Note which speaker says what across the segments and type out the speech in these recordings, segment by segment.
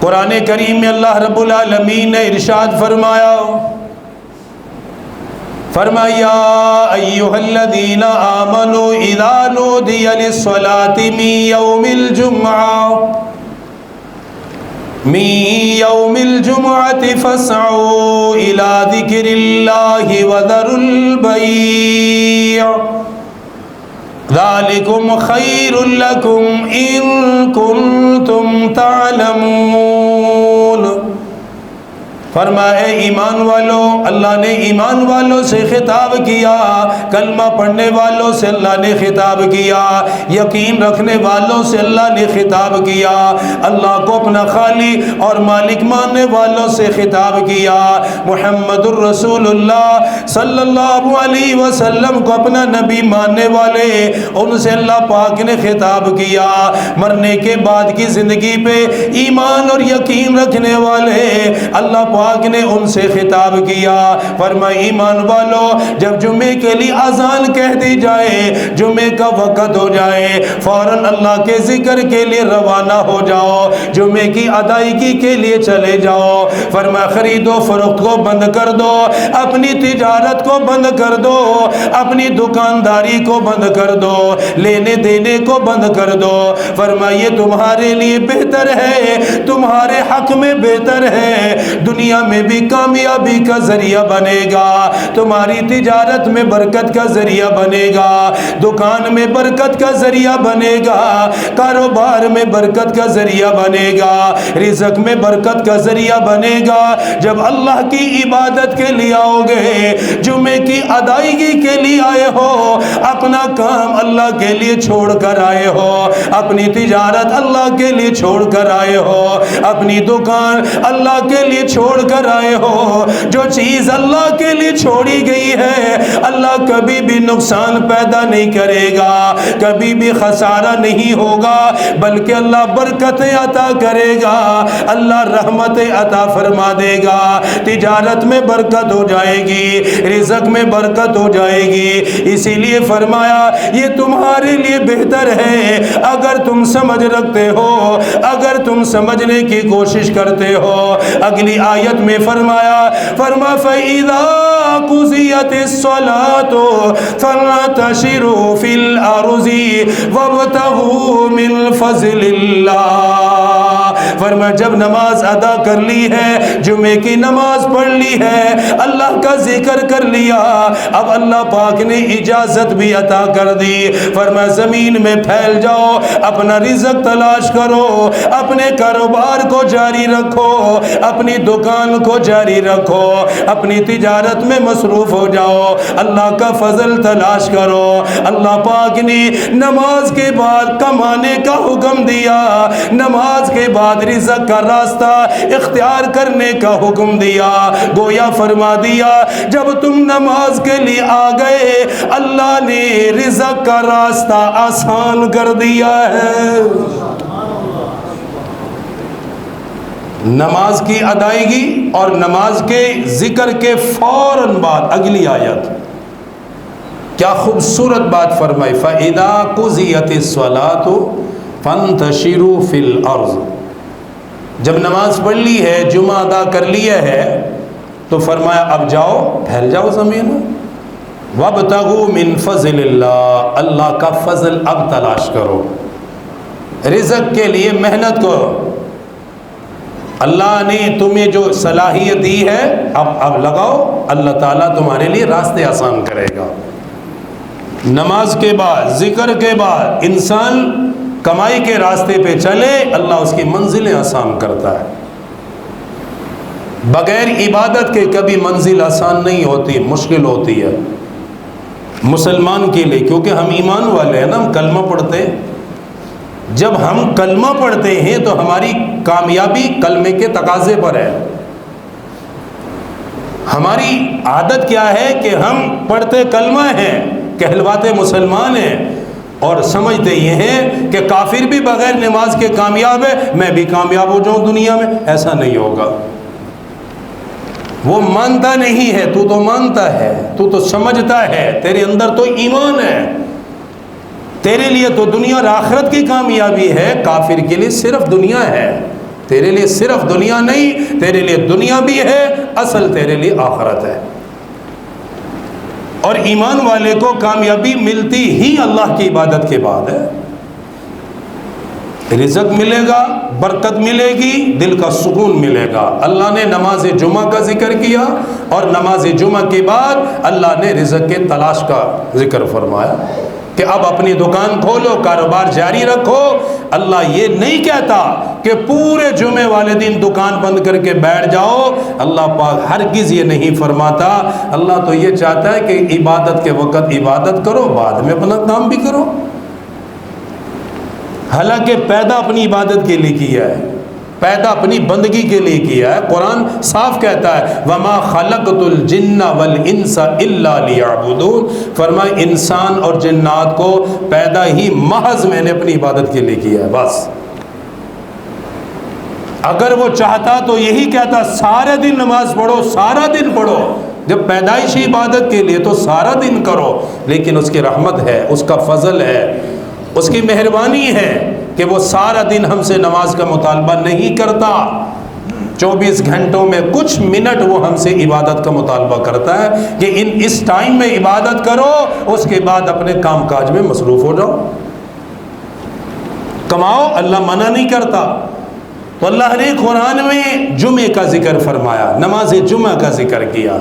Speaker 1: قرآن کریم میں اللہ رب العالمین نے ارشاد فرمایا یا ایھا الذین آمنوا اذا نودی للصلاة من یوم الجمعة فاسعوا الى ذکر اللہ وذروا البیع ذالکم خیر لکم ان کنتم تعلمون۔ فرمائے ایمان والو، اللہ نے ایمان والوں سے خطاب کیا، کلمہ پڑھنے والوں سے اللہ نے خطاب کیا، یقین رکھنے والوں سے اللہ نے خطاب کیا، اللہ کو اپنا خالی اور مالک ماننے والوں سے خطاب کیا، محمد الرسول اللہ صلی اللہ علیہ وسلم کو اپنا نبی ماننے والے ان سے اللہ پاک نے خطاب کیا، مرنے کے بعد کی زندگی پہ ایمان اور یقین رکھنے والے اللہ پاک نے ان سے خطاب کیا۔ فرمایا ایمان والو، جب جمعے کے لیے اذان کہہ دی جائے، جمعے کا وقت ہو جائے، فوراً اللہ کے ذکر کے لیے روانہ ہو جاؤ، جمعے کی ادائیگی کے لیے چلے جاؤ۔ فرمایا خرید و فروخت کو بند کر دو، اپنی تجارت کو بند کر دو، اپنی دکانداری کو بند کر دو، لینے دینے کو بند کر دو۔ فرمایا یہ تمہارے لیے بہتر ہے، تمہارے حق میں بہتر ہے، دنیا میں بھی کامیابی کا ذریعہ بنے گا، تمہاری تجارت میں برکت کا ذریعہ بنے گا، دکان میں برکت کا ذریعہ بنے گا، کاروبار میں برکت کا ذریعہ بنے گا، رزق میں برکت کا ذریعہ بنے گا۔ جب اللہ کی عبادت کے لیے آؤ گے، جمعے کی ادائیگی کے لیے آئے ہو، اپنا کام اللہ کے لیے چھوڑ کر آئے ہو، اپنی تجارت اللہ کے لیے چھوڑ کر آئے ہو، اپنی دکان اللہ کے لیے چھوڑ کر آئے ہو، جو چیز اللہ کے لیے چھوڑی گئی ہے اللہ کبھی بھی نقصان پیدا نہیں کرے گا، کبھی بھی خسارہ نہیں ہوگا، بلکہ اللہ برکتیں عطا کرے گا، اللہ رحمتیں عطا فرما دے گا، تجارت میں برکت ہو جائے گی، رزق میں برکت ہو جائے گی۔ اسی لیے فرمایا یہ تمہارے لیے بہتر ہے اگر تم سمجھ رکھتے ہو، اگر تم سمجھنے کی کوشش کرتے ہو۔ اگلی آیت میں فرمایا فَإِذَا قُضِيَتِ الصَّلَاةُ فَانتَشِرُوا فِي الْأَرْضِ وَابْتَغُوا مِن فَضْلِ اللَّهِ۔ فرمایا جب نماز ادا کر لی ہے، جمعے کی نماز پڑھ لی ہے، اللہ کا ذکر کر لیا، اب اللہ پاک نے اجازت بھی عطا کر دی۔ فرمایا زمین میں پھیل جاؤ، اپنا رزق تلاش کرو، اپنے کاروبار کو جاری رکھو، اپنی دکان کو جاری رکھو، اپنی تجارت میں مصروف ہو جاؤ، اللہ کا فضل تلاش کرو۔ اللہ پاک نے نماز کے بعد کمانے کا حکم دیا، نماز کے بعد رزق کا راستہ اختیار کرنے کا حکم دیا، گویا فرما دیا جب تم نماز کے لیے آ گئے اللہ نے رزق کا راستہ آسان کر دیا ہے۔ نماز کی ادائیگی اور نماز کے ذکر کے فوراً بعد اگلی آیت کیا خوبصورت بات فرمائی، فَإِذَا قُضِيَتِ الصَّلَاةُ فَانتَشِرُوا فِي الْأَرْضِ۔ جب نماز پڑھ لی ہے، جمعہ ادا کر لیا ہے، تو فرمایا اب جاؤ، پھیل جاؤ زمین میں، وَابْتَغُوا مِن فَضْلِ اللَّهِ، اللہ کا فضل اب تلاش کرو، رزق کے لیے محنت کرو، اللہ نے تمہیں جو صلاحیت دی ہے اب لگاؤ، اللہ تعالیٰ تمہارے لیے راستے آسان کرے گا۔ نماز کے بعد، ذکر کے بعد انسان کمائی کے راستے پہ چلے، اللہ اس کی منزلیں آسان کرتا ہے۔ بغیر عبادت کے کبھی منزل آسان نہیں ہوتی، مشکل ہوتی ہے مسلمان کے لیے، کیونکہ ہم ایمان والے ہیں نا، ہم کلمہ پڑھتے ہیں۔ جب ہم کلمہ پڑھتے ہیں تو ہماری کامیابی کلمے کے تقاضے پر ہے۔ ہماری عادت کیا ہے کہ ہم پڑھتے کلمہ ہیں، کہلواتے مسلمان ہیں، اور سمجھتے یہ ہیں کہ کافر بھی بغیر نماز کے کامیاب ہے، میں بھی کامیاب ہو جاؤں دنیا میں۔ ایسا نہیں ہوگا، وہ مانتا نہیں ہے، تو تو مانتا ہے، تو تو سمجھتا ہے، تیرے اندر تو ایمان ہے، تیرے لیے تو دنیا اور آخرت کی کامیابی ہے، کافر کے لیے صرف دنیا ہے۔ تیرے لیے صرف دنیا نہیں، تیرے لیے دنیا بھی ہے، اصل تیرے لیے آخرت ہے۔ اور ایمان والے کو کامیابی ملتی ہی اللہ کی عبادت کے بعد ہے۔ رزق ملے گا، برکت ملے گی، دل کا سکون ملے گا۔ اللہ نے نماز جمعہ کا ذکر کیا اور نماز جمعہ کے بعد اللہ نے رزق کے تلاش کا ذکر فرمایا کہ اب اپنی دکان کھولو، کاروبار جاری رکھو۔ اللہ یہ نہیں کہتا کہ پورے جمعے والے دن دکان بند کر کے بیٹھ جاؤ، اللہ پاک ہرگز یہ نہیں فرماتا۔ اللہ تو یہ چاہتا ہے کہ عبادت کے وقت عبادت کرو، بعد میں اپنا کام بھی کرو۔ حالانکہ پیدا اپنی عبادت کے لیے کیا ہے، پیدا اپنی بندگی کے لیے کیا ہے۔ قرآن صاف کہتا ہے وَمَا خَلَقْتُ الْجِنَّ وَالْإِنسَ إِلَّا لِيَعْبُدُونَ، فرمایا انسان اور جنات کو پیدا ہی محض میں نے اپنی عبادت کے لیے کیا ہے، بس۔ اگر وہ چاہتا تو یہی کہتا سارے دن نماز پڑھو، سارا دن پڑھو۔ جب پیدائشی عبادت کے لیے تو سارا دن کرو، لیکن اس کی رحمت ہے، اس کا فضل ہے، اس کی مہربانی ہے کہ وہ سارا دن ہم سے نماز کا مطالبہ نہیں کرتا، 24 گھنٹوں میں کچھ منٹ وہ ہم سے عبادت کا مطالبہ کرتا ہے کہ اس ٹائم میں عبادت کرو، اس کے بعد اپنے کام کاج میں مصروف ہو جاؤ، کماؤ، اللہ منع نہیں کرتا۔ تو اللہ نے قرآن میں جمعے کا ذکر فرمایا، نماز جمعہ کا ذکر کیا۔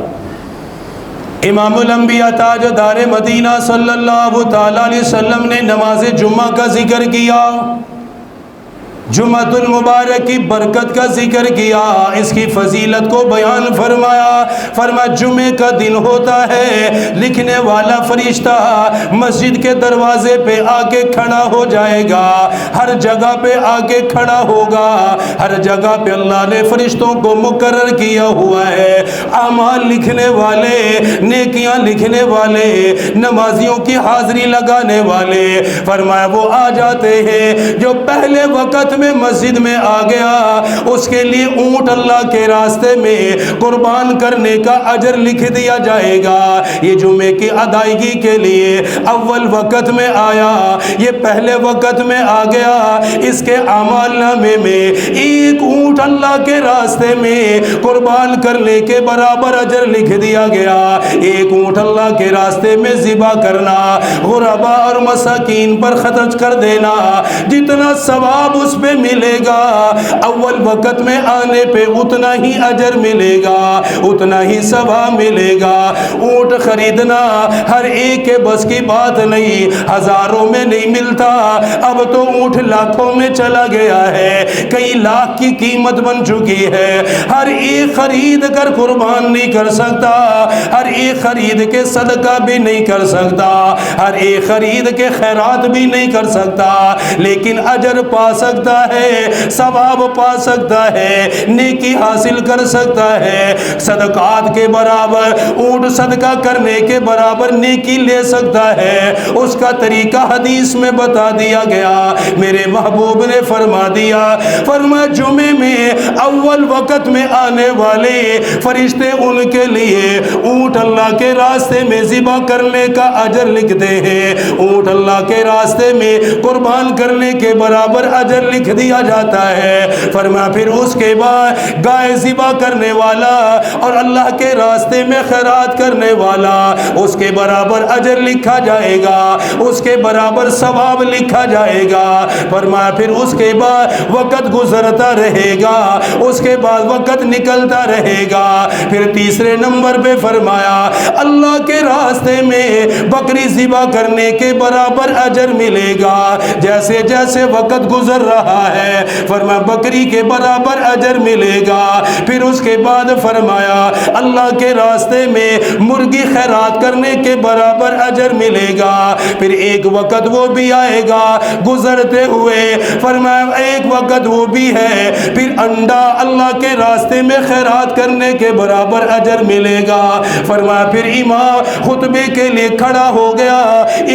Speaker 1: امام الانبیاء تاجدار مدینہ صلی اللہ تعالیٰ علیہ وسلم نے نماز جمعہ کا ذکر کیا، جمعۃ المبارک کی برکت کا ذکر کیا، اس کی فضیلت کو بیان فرمایا۔ فرمایا جمعے کا دن ہوتا ہے، لکھنے والا فرشتہ مسجد کے دروازے پہ آ کے کھڑا ہو جائے گا، ہر جگہ پہ آ کے کھڑا ہوگا، ہر جگہ پہ اللہ نے فرشتوں کو مقرر کیا ہوا ہے، اعمال لکھنے والے، نیکیاں لکھنے والے، نمازیوں کی حاضری لگانے والے۔ فرمایا وہ آ جاتے ہیں، جو پہلے وقت میں مسجد میں آ گیا اس کے لیے اونٹ اللہ کے راستے میں قربان کرنے کا اجر لکھ دیا جائے گا۔ یہ جمعے کی ادائیگی کے لیے اول وقت میں آیا، یہ پہلے وقت میں آ گیا، اس کے اعمال نامے میں ایک اونٹ اللہ کے راستے میں قربان کرنے کے برابر اجر لکھ دیا گیا۔ ایک اونٹ اللہ کے راستے میں ذبح کرنا، غرباء اور مساکین پر خرچ کر دینا، جتنا ثواب اس پہ ملے گا اول وقت میں آنے پہ اتنا ہی اجر ملے گا، اتنا ہی ثواب ملے گا۔ اونٹ خریدنا ہر ایک کے بس کی بات نہیں، ہزاروں میں نہیں ملتا، اب تو اونٹ لاکھوں میں چلا گیا ہے، کئی لاکھ کی قیمت بن چکی ہے۔ ہر ایک خرید کر قربان نہیں کر سکتا، ہر ایک خرید کے صدقہ بھی نہیں کر سکتا، ہر ایک خرید کے خیرات بھی نہیں کر سکتا، لیکن اجر پا سکتا ہے، ثواب پا سکتا ہے، نیکی حاصل کر سکتا ہے، صدقات کے برابر، اونٹ صدقہ کرنے کے برابر نیکی لے سکتا ہے۔ اس کا طریقہ حدیث میں بتا دیا گیا، میرے محبوب نے فرما دیا، فرمایا جمعے میں اول وقت میں آنے والے فرشتے ان کے لیے اونٹ اللہ کے راستے میں ذبح کرنے کا اجر لکھتے ہیں، اونٹ اللہ کے راستے میں قربان کرنے کے برابر اجر لکھ دیا جاتا ہے۔ فرمایا پھر اس کے بعد گائے ذبح کرنے والا اور اللہ کے راستے میں خیرات کرنے والا، اس کے برابر اجر لکھا جائے گا، اس کے برابر ثواب لکھا جائے گا۔ فرمایا پھر اس کے بعد وقت گزرتا رہے گا، اس کے بعد وقت نکلتا رہے گا۔ پھر تیسرے نمبر پہ فرمایا اللہ کے راستے میں بکری ذبح کرنے کے برابر اجر ملے گا، جیسے جیسے وقت گزر رہا ہے فرمایا بکری کے برابر اجر ملے گا۔ پھر اس کے بعد فرمایا اللہ کے راستے میں مرغی خیرات کرنے کے برابر اجر ملے گا۔ پھر ایک وقت وہ بھی آئے گا گزرتے ہوئے، فرمایا ایک وقت وہ بھی ہے پھر انڈا اللہ کے راستے میں خیرات کرنے کے برابر اجر ملے گا۔ فرمایا پھر امام خطبے کے لیے کھڑا ہو گیا،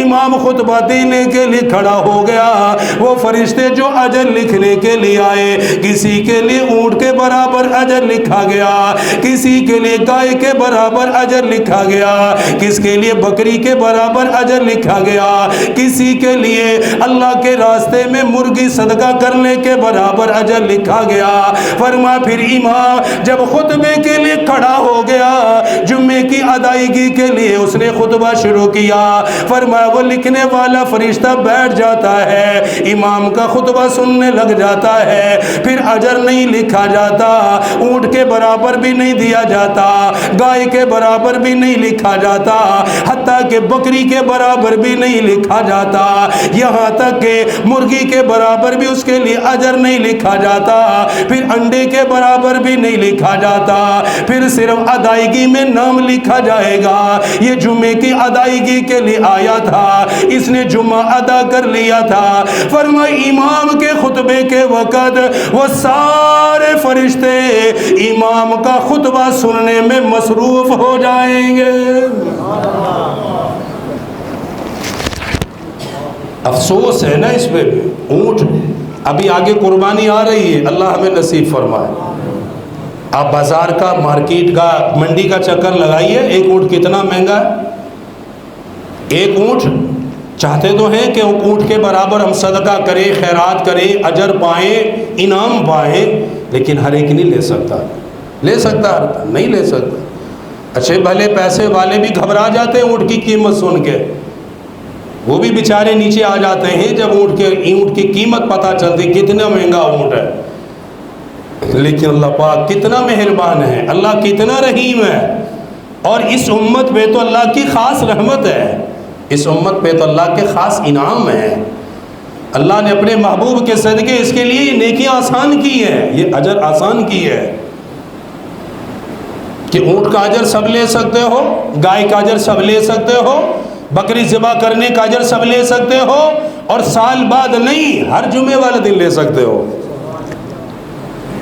Speaker 1: امام خطبہ دینے کے لیے کھڑا ہو گیا، وہ فرشتے جو اجر اجر لکھنے کے لیے آئے. کسی کے لیے اونٹ کے برابر اجر لکھا گیا, کسی کے لیے گائے کے برابر اجر لکھا گیا, کس کے لیے بکری کے برابر اجر لکھا گیا, کسی کے لیے اللہ کے راستے میں مرغی صدقہ کرنے کے برابر اجر لکھا گیا. فرمایا پھر امام جب خطبے کے لیے کھڑا ہو گیا, جمعے کی ادائیگی کے لیے اس نے خطبہ شروع کیا, فرمایا وہ لکھنے والا فرشتہ بیٹھ جاتا ہے, امام کا خطبہ سننے لگ جاتا ہے, پھر اجر نہیں لکھا جاتا, اونٹ کے برابر بھی نہیں دیا جاتا, گائے کے برابر بھی نہیں لکھا جاتا, حتیٰ کہ بکری کے برابر بھی نہیں لکھا جاتا, یہاں تک کہ مرغی کے برابر بھی اس کے لیے اجر نہیں لکھا جاتا, پھر انڈے کے برابر بھی نہیں لکھا جاتا, پھر صرف ادائیگی میں نام لکھا جائے گا. یہ جمعے کی ادائیگی کے لیے آیا تھا, اس نے جمعہ ادا کر لیا تھا. فرمایا امام کے خطبے کے وقت وہ سارے فرشتے امام کا خطبہ سننے میں مصروف ہو جائیں گے. افسوس ہے نا اس پہ. اونٹ ابھی آگے قربانی آ رہی ہے, اللہ ہمیں نصیب فرمائے. آپ بازار کا, مارکیٹ کا, منڈی کا چکر لگائیے, ایک اونٹ کتنا مہنگا ہے. ایک اونٹ چاہتے تو ہیں کہ اونٹ کے برابر ہم صدقہ کریں, خیرات کریں, اجر پائیں, انعام پائیں, لیکن ہر ایک نہیں لے سکتا. لے سکتا نہیں لے سکتا. اچھے بھلے پیسے والے بھی گھبرا جاتے ہیں اونٹ کی قیمت سن کے, وہ بھی بیچارے نیچے آ جاتے ہیں جب اونٹ کی قیمت پتہ چلتی کتنا مہنگا اونٹ ہے. لیکن اللہ پاک کتنا مہربان ہے, اللہ کتنا رحیم ہے, اور اس امت پہ تو اللہ کی خاص رحمت ہے, اس امت پہ تو اللہ کے خاص انعام ہے. اللہ نے اپنے محبوب کے صدقے اس کے لیے یہ نیکیاں آسان کی ہیں, یہ اجر آسان کی ہے کہ اونٹ کا اجر سب لے سکتے ہو, گائے کا اجر سب لے سکتے ہو, بکری ذبح کرنے کا اجر سب لے سکتے ہو, اور سال بعد نہیں, ہر جمعے والے دن لے سکتے ہو.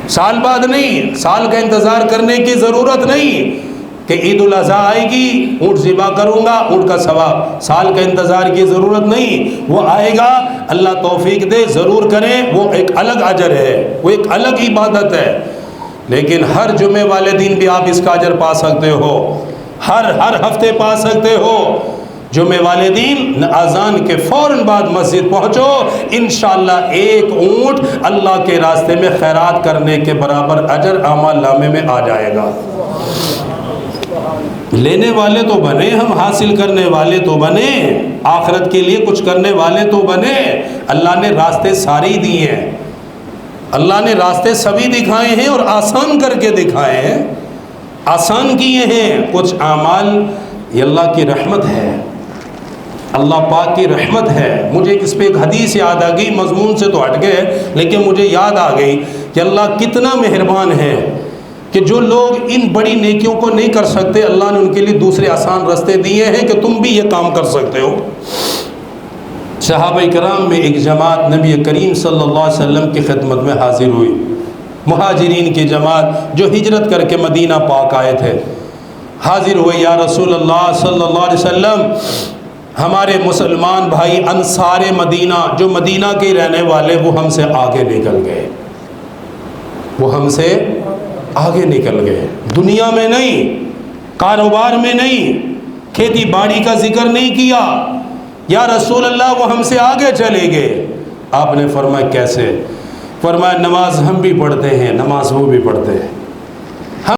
Speaker 1: سال بعد نہیں, سال کا انتظار کرنے کی ضرورت نہیں کہ عید الاضحیٰ آئے گی اونٹ ذبح کروں گا, اونٹ کا ثواب. سال کا انتظار کی ضرورت نہیں, وہ آئے گا, اللہ توفیق دے ضرور کریں, وہ ایک الگ اجر ہے, وہ ایک الگ عبادت ہے. لیکن ہر جمعے والے دن بھی آپ اس کا اجر پا سکتے ہو, ہر ہفتے پا سکتے ہو. جمعے والے دن اذان کے فوراً بعد مسجد پہنچو, انشاءاللہ ایک اونٹ اللہ کے راستے میں خیرات کرنے کے برابر اجر اعمال نامے میں آ جائے گا. لینے والے تو بنے ہم, حاصل کرنے والے تو بنے, آخرت کے لیے کچھ کرنے والے تو بنے. اللہ نے راستے سارے دیے ہیں, اللہ نے راستے سبھی دکھائے ہیں اور آسان کر کے دکھائے ہیں, آسان کیے ہیں. کچھ اعمال یہ اللہ کی رحمت ہے, اللہ پاک کی رحمت ہے. مجھے اس پہ ایک حدیث یاد آ گئی, مضمون سے تو ہٹ گئے لیکن مجھے یاد آ گئی کہ اللہ کتنا مہربان ہے کہ جو لوگ ان بڑی نیکیوں کو نہیں کر سکتے, اللہ نے ان کے لیے دوسرے آسان راستے دیے ہیں کہ تم بھی یہ کام کر سکتے ہو. صحابہ کرام میں ایک جماعت نبی کریم صلی اللہ علیہ وسلم کی خدمت میں حاضر ہوئی, مہاجرین کی جماعت جو ہجرت کر کے مدینہ پاک آئے تھے. حاضر ہوئے, یا رسول اللہ صلی اللہ علیہ وسلم, ہمارے مسلمان بھائی انصار مدینہ جو مدینہ کے رہنے والے وہ ہم سے آگے نکل گئے, وہ ہم سے آگے نکل گئے. دنیا میں نہیں, کاروبار میں نہیں, کھیتی باڑی کا ذکر نہیں کیا. یا رسول اللہ وہ ہم سے آگے چلے گئے. آپ نے فرمایا کیسے؟ فرمایا نماز ہم بھی پڑھتے ہیں, نماز وہ بھی پڑھتے ہیں.